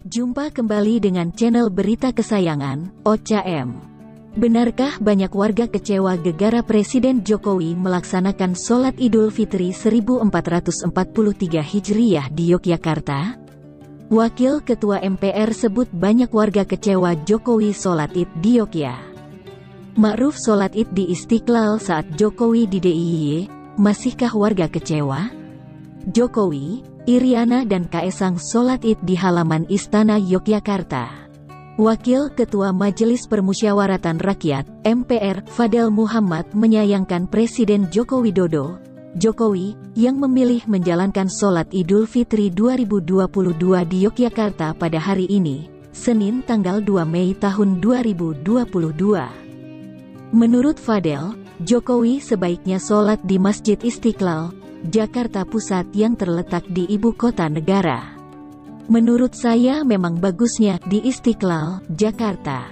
Jumpa kembali dengan channel berita kesayangan, OCAM. Benarkah banyak warga kecewa gegara Presiden Jokowi melaksanakan sholat Idul Fitri 1443 Hijriyah di Yogyakarta? Wakil Ketua MPR sebut banyak warga kecewa Jokowi sholat Id di Yogyakarta. Ma'ruf sholat Id di Istiqlal saat Jokowi di DIY, masihkah warga kecewa? Jokowi, Iriana dan Kaesang sholat Id di halaman Istana Yogyakarta. Wakil Ketua Majelis Permusyawaratan Rakyat, MPR, Fadel Muhammad menyayangkan Presiden Joko Widodo, Jokowi, yang memilih menjalankan sholat Idul Fitri 2022 di Yogyakarta pada hari ini, Senin tanggal 2 Mei tahun 2022. Menurut Fadel, Jokowi sebaiknya sholat di Masjid Istiqlal, Jakarta Pusat yang terletak di ibu kota negara. Menurut saya memang bagusnya di Istiqlal, Jakarta.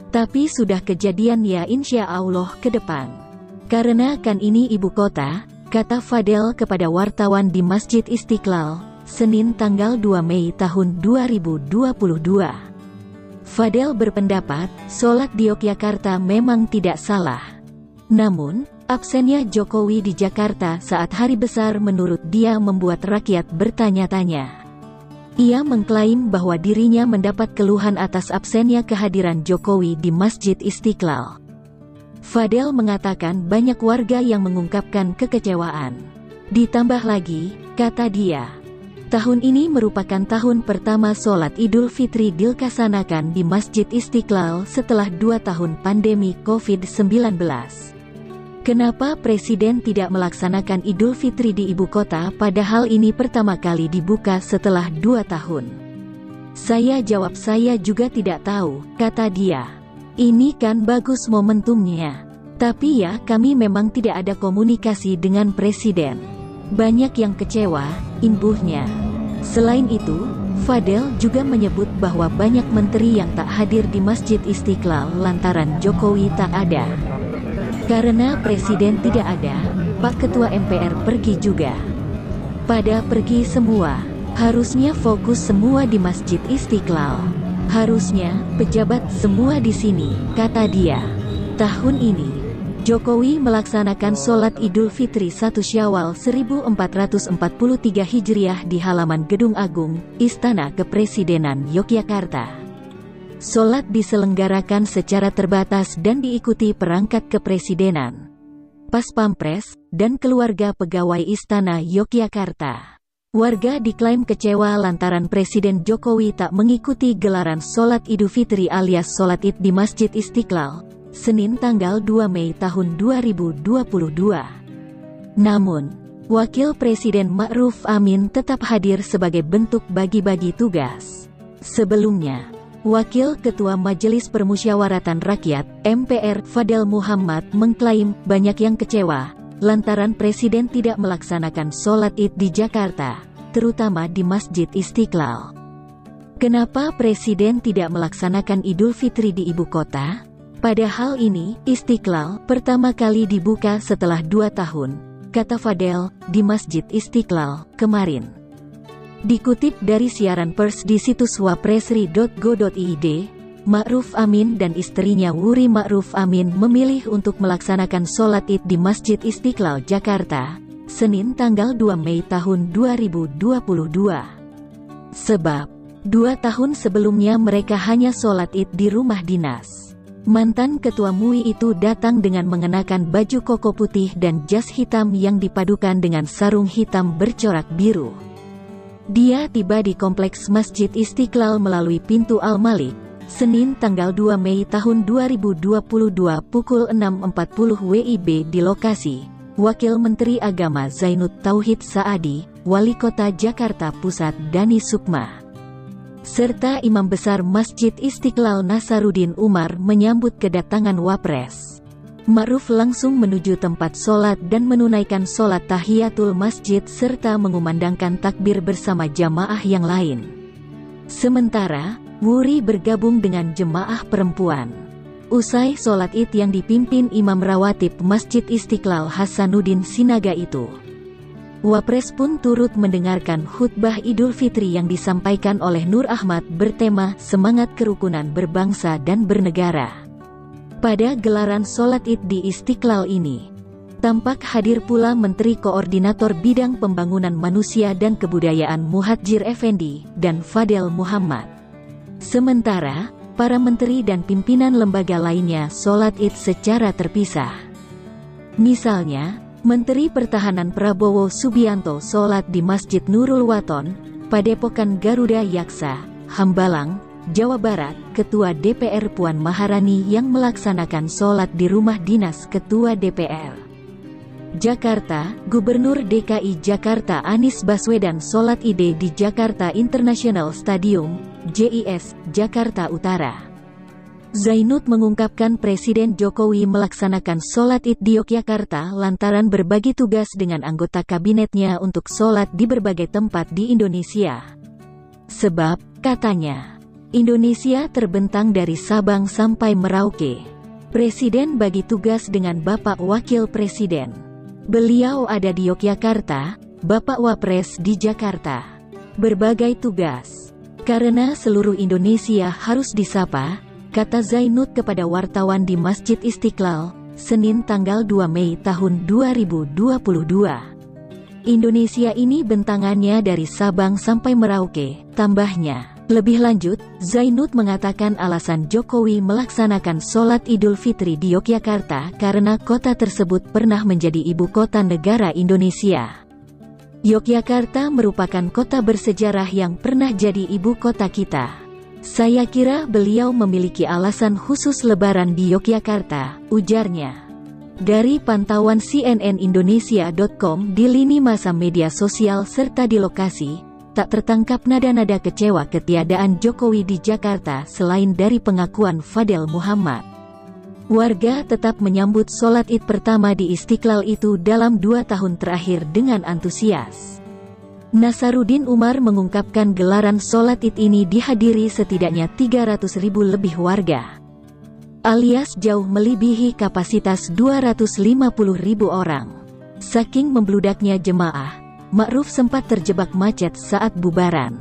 Tapi sudah kejadian ya insya Allah ke depan. Karena kan ini ibu kota, kata Fadel kepada wartawan di Masjid Istiqlal, Senin tanggal 2 Mei tahun 2022. Fadel berpendapat, sholat di Yogyakarta memang tidak salah. Namun, absennya Jokowi di Jakarta saat hari besar menurut dia membuat rakyat bertanya-tanya. Ia mengklaim bahwa dirinya mendapat keluhan atas absennya kehadiran Jokowi di Masjid Istiqlal. Fadel mengatakan banyak warga yang mengungkapkan kekecewaan. Ditambah lagi, kata dia, tahun ini merupakan tahun pertama sholat Idul Fitri dilaksanakan di Masjid Istiqlal setelah 2 tahun pandemi COVID-19. Kenapa Presiden tidak melaksanakan Idul Fitri di ibu kota padahal ini pertama kali dibuka setelah 2 tahun? Saya jawab saya juga tidak tahu, kata dia. Ini kan bagus momentumnya. Tapi ya kami memang tidak ada komunikasi dengan Presiden. Banyak yang kecewa, imbuhnya. Selain itu, Fadel juga menyebut bahwa banyak menteri yang tak hadir di Masjid Istiqlal lantaran Jokowi tak ada. Karena Presiden tidak ada, Pak Ketua MPR pergi juga. Pada pergi semua, harusnya fokus semua di Masjid Istiqlal. Harusnya, pejabat semua di sini, kata dia. Tahun ini, Jokowi melaksanakan sholat Idul Fitri 1 Syawal 1443 Hijriah di halaman Gedung Agung, Istana Kepresidenan Yogyakarta. Sholat diselenggarakan secara terbatas dan diikuti perangkat kepresidenan, Pas Pampres, dan keluarga pegawai Istana Yogyakarta. Warga diklaim kecewa lantaran Presiden Jokowi tak mengikuti gelaran sholat Idul Fitri alias sholat Id di Masjid Istiqlal, Senin tanggal 2 Mei tahun 2022. Namun, Wakil Presiden Ma'ruf Amin tetap hadir sebagai bentuk bagi-bagi tugas. Sebelumnya, Wakil Ketua Majelis Permusyawaratan Rakyat, MPR, Fadel Muhammad mengklaim banyak yang kecewa, lantaran Presiden tidak melaksanakan sholat Id di Jakarta, terutama di Masjid Istiqlal. Kenapa Presiden tidak melaksanakan Idul Fitri di ibu kota? Padahal ini, Istiqlal, pertama kali dibuka setelah 2 tahun, kata Fadel, di Masjid Istiqlal, kemarin. Dikutip dari siaran pers di situs wapresri.go.id, Ma'ruf Amin dan istrinya Wuri Ma'ruf Amin memilih untuk melaksanakan sholat Id di Masjid Istiqlal Jakarta, Senin tanggal 2 Mei tahun 2022. Sebab, 2 tahun sebelumnya mereka hanya sholat Id di rumah dinas. Mantan Ketua MUI itu datang dengan mengenakan baju koko putih dan jas hitam yang dipadukan dengan sarung hitam bercorak biru. Dia tiba di kompleks Masjid Istiqlal melalui pintu Al-Malik, Senin tanggal 2 Mei tahun 2022 pukul 6.40 WIB di lokasi. Wakil Menteri Agama Zainud Tauhid Saadi, Wali Kota Jakarta Pusat Dani Sukma, serta Imam Besar Masjid Istiqlal Nasaruddin Umar menyambut kedatangan Wapres. Ma'ruf langsung menuju tempat sholat dan menunaikan sholat tahiyatul masjid serta mengumandangkan takbir bersama jamaah yang lain. Sementara, Wuri bergabung dengan jemaah perempuan. Usai sholat Id yang dipimpin Imam Rawatib Masjid Istiqlal Hasanuddin Sinaga itu, Wapres pun turut mendengarkan khutbah Idul Fitri yang disampaikan oleh Nur Ahmad bertema Semangat Kerukunan Berbangsa dan Bernegara. Pada gelaran sholat Id di Istiqlal ini, tampak hadir pula Menteri Koordinator Bidang Pembangunan Manusia dan Kebudayaan Muhadjir Effendi dan Fadel Muhammad. Sementara, para menteri dan pimpinan lembaga lainnya sholat Id secara terpisah. Misalnya, Menteri Pertahanan Prabowo Subianto sholat di Masjid Nurul Waton, Padepokan Garuda Yaksa, Hambalang, Jawa Barat. Ketua DPR Puan Maharani yang melaksanakan sholat di rumah dinas Ketua DPR. Jakarta, Gubernur DKI Jakarta Anies Baswedan sholat Id di Jakarta International Stadium, JIS, Jakarta Utara. Zainud mengungkapkan Presiden Jokowi melaksanakan sholat Id di Yogyakarta lantaran berbagi tugas dengan anggota kabinetnya untuk sholat di berbagai tempat di Indonesia. Sebab, katanya, Indonesia terbentang dari Sabang sampai Merauke. Presiden bagi tugas dengan Bapak Wakil Presiden. Beliau ada di Yogyakarta, Bapak Wapres di Jakarta. Berbagai tugas. Karena seluruh Indonesia harus disapa, kata Zainud kepada wartawan di Masjid Istiqlal, Senin tanggal 2 Mei tahun 2022. Indonesia ini bentangannya dari Sabang sampai Merauke, tambahnya. Lebih lanjut, Zainud mengatakan alasan Jokowi melaksanakan sholat Idul Fitri di Yogyakarta karena kota tersebut pernah menjadi ibu kota negara Indonesia. Yogyakarta merupakan kota bersejarah yang pernah jadi ibu kota kita. Saya kira beliau memiliki alasan khusus lebaran di Yogyakarta, ujarnya. Dari pantauan cnnindonesia.com di lini masa media sosial serta di lokasi, tak tertangkap nada-nada kecewa ketiadaan Jokowi di Jakarta selain dari pengakuan Fadel Muhammad. Warga tetap menyambut sholat Id pertama di Istiqlal itu dalam 2 tahun terakhir dengan antusias. Nasaruddin Umar mengungkapkan gelaran sholat Id ini dihadiri setidaknya 300.000 lebih warga, alias jauh melebihi kapasitas 250.000 orang. Saking membludaknya jemaah, Ma'ruf sempat terjebak macet saat bubaran.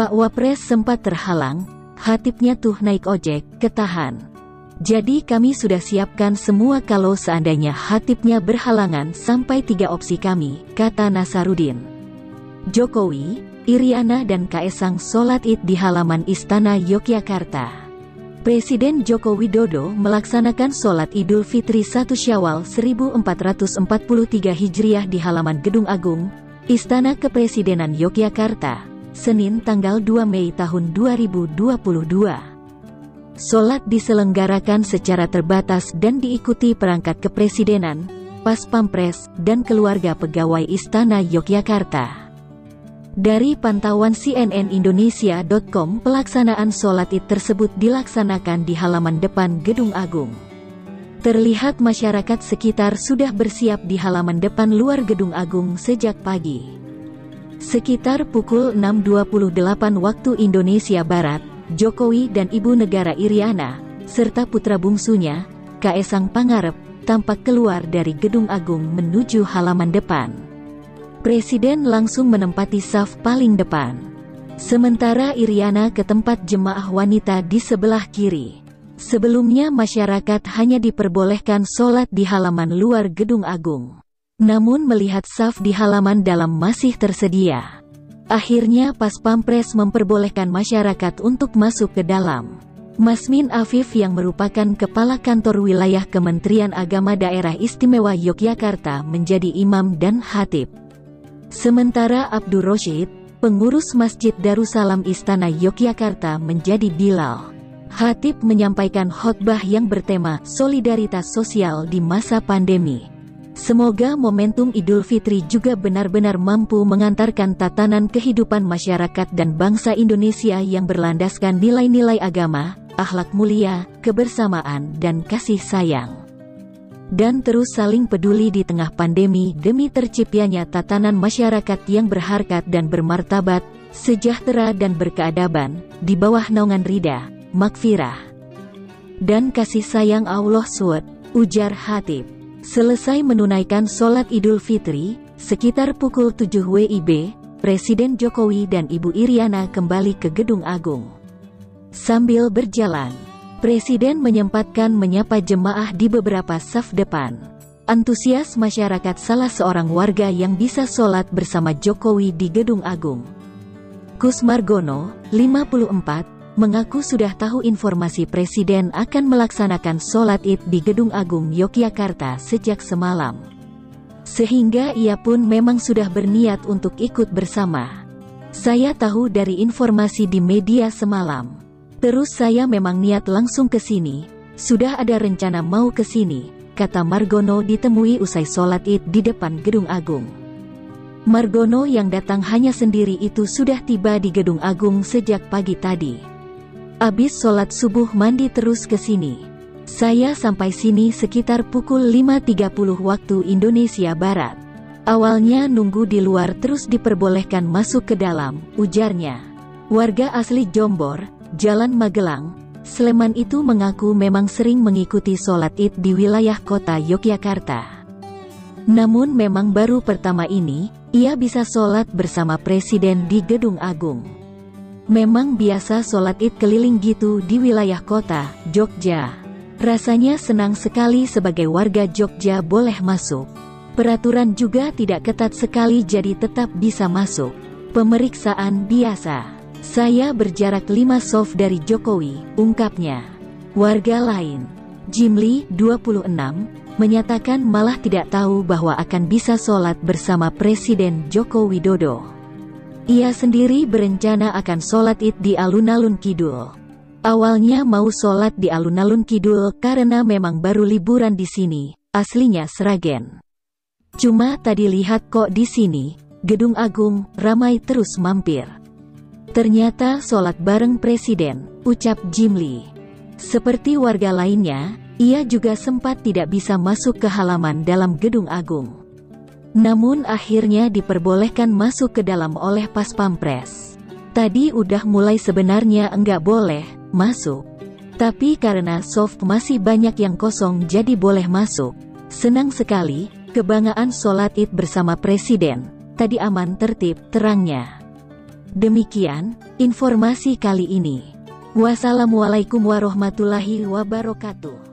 Pak Wapres sempat terhalang, khatibnya tuh naik ojek, ketahan. Jadi kami sudah siapkan semua kalau seandainya khatibnya berhalangan sampai 3 opsi kami, kata Nasaruddin. Jokowi, Iriana dan Kaesang sholat Id di halaman Istana Yogyakarta. Presiden Joko Widodo melaksanakan sholat Idul Fitri 1 Syawal 1443 Hijriah di halaman Gedung Agung, Istana Kepresidenan Yogyakarta, Senin tanggal 2 Mei tahun 2022. Sholat diselenggarakan secara terbatas dan diikuti perangkat kepresidenan, Pas Pampres, dan keluarga pegawai Istana Yogyakarta. Dari pantauan cnnindonesia.com, pelaksanaan sholat Id tersebut dilaksanakan di halaman depan Gedung Agung. Terlihat masyarakat sekitar sudah bersiap di halaman depan luar Gedung Agung sejak pagi. Sekitar pukul 6.28 waktu Indonesia Barat, Jokowi dan Ibu Negara Iriana, serta putra bungsunya, Kaesang Pangarep, tampak keluar dari Gedung Agung menuju halaman depan. Presiden langsung menempati saf paling depan. Sementara Iriana ke tempat jemaah wanita di sebelah kiri. Sebelumnya masyarakat hanya diperbolehkan sholat di halaman luar Gedung Agung. Namun melihat saf di halaman dalam masih tersedia, akhirnya Pas Pampres memperbolehkan masyarakat untuk masuk ke dalam. Masmin Afif yang merupakan Kepala Kantor Wilayah Kementerian Agama Daerah Istimewa Yogyakarta menjadi imam dan khatib. Sementara Abdur Rosyid, pengurus Masjid Darussalam Istana Yogyakarta menjadi Bilal. Khatib menyampaikan khotbah yang bertema solidaritas sosial di masa pandemi. Semoga momentum Idul Fitri juga benar-benar mampu mengantarkan tatanan kehidupan masyarakat dan bangsa Indonesia yang berlandaskan nilai-nilai agama, akhlak mulia, kebersamaan dan kasih sayang. Dan terus saling peduli di tengah pandemi demi terciptanya tatanan masyarakat yang berharkat dan bermartabat, sejahtera dan berkeadaban, di bawah naungan ridha, makfirah, dan kasih sayang Allah SWT, ujar khatib. Selesai menunaikan sholat Idul Fitri, Sekitar pukul 7 WIB, Presiden Jokowi dan Ibu Iriana kembali ke Gedung Agung. Sambil berjalan, Presiden menyempatkan menyapa jemaah di beberapa saf depan. Antusias masyarakat salah seorang warga yang bisa sholat bersama Jokowi di Gedung Agung. Kus Margono, 54, mengaku sudah tahu informasi Presiden akan melaksanakan sholat Id di Gedung Agung Yogyakarta sejak semalam. Sehingga ia pun memang sudah berniat untuk ikut bersama. Saya tahu dari informasi di media semalam. Terus saya memang niat langsung ke sini, sudah ada rencana mau ke sini, kata Margono ditemui usai sholat Id di depan Gedung Agung. Margono yang datang hanya sendiri itu sudah tiba di Gedung Agung sejak pagi tadi. Abis sholat subuh mandi terus ke sini. Saya sampai sini sekitar pukul 5.30 waktu Indonesia Barat. Awalnya nunggu di luar terus diperbolehkan masuk ke dalam, ujarnya. Warga asli Jombor, Jalan Magelang, Sleman itu mengaku memang sering mengikuti sholat Id di wilayah kota Yogyakarta. Namun memang baru pertama ini, ia bisa sholat bersama Presiden di Gedung Agung. Memang biasa sholat Id keliling gitu di wilayah kota, Jogja. Rasanya senang sekali sebagai warga Jogja boleh masuk. Peraturan juga tidak ketat sekali jadi tetap bisa masuk. Pemeriksaan biasa. Saya berjarak 5 sof dari Jokowi, ungkapnya. Warga lain, Jimli, 26, menyatakan malah tidak tahu bahwa akan bisa sholat bersama Presiden Joko Widodo. Ia sendiri berencana akan sholat Id di alun-alun Kidul. Awalnya mau sholat di alun-alun Kidul karena memang baru liburan di sini, aslinya Sragen. Cuma tadi lihat kok di sini, Gedung Agung, ramai terus mampir. Ternyata sholat bareng Presiden, ucap Jimli. Seperti warga lainnya, ia juga sempat tidak bisa masuk ke halaman dalam Gedung Agung. Namun akhirnya diperbolehkan masuk ke dalam oleh Pas Pampres. Tadi udah mulai sebenarnya enggak boleh masuk. Tapi karena soft masih banyak yang kosong jadi boleh masuk. Senang sekali, kebanggaan sholat Id bersama Presiden. Tadi aman tertib, terangnya. Demikian, informasi kali ini. Wassalamualaikum warahmatullahi wabarakatuh.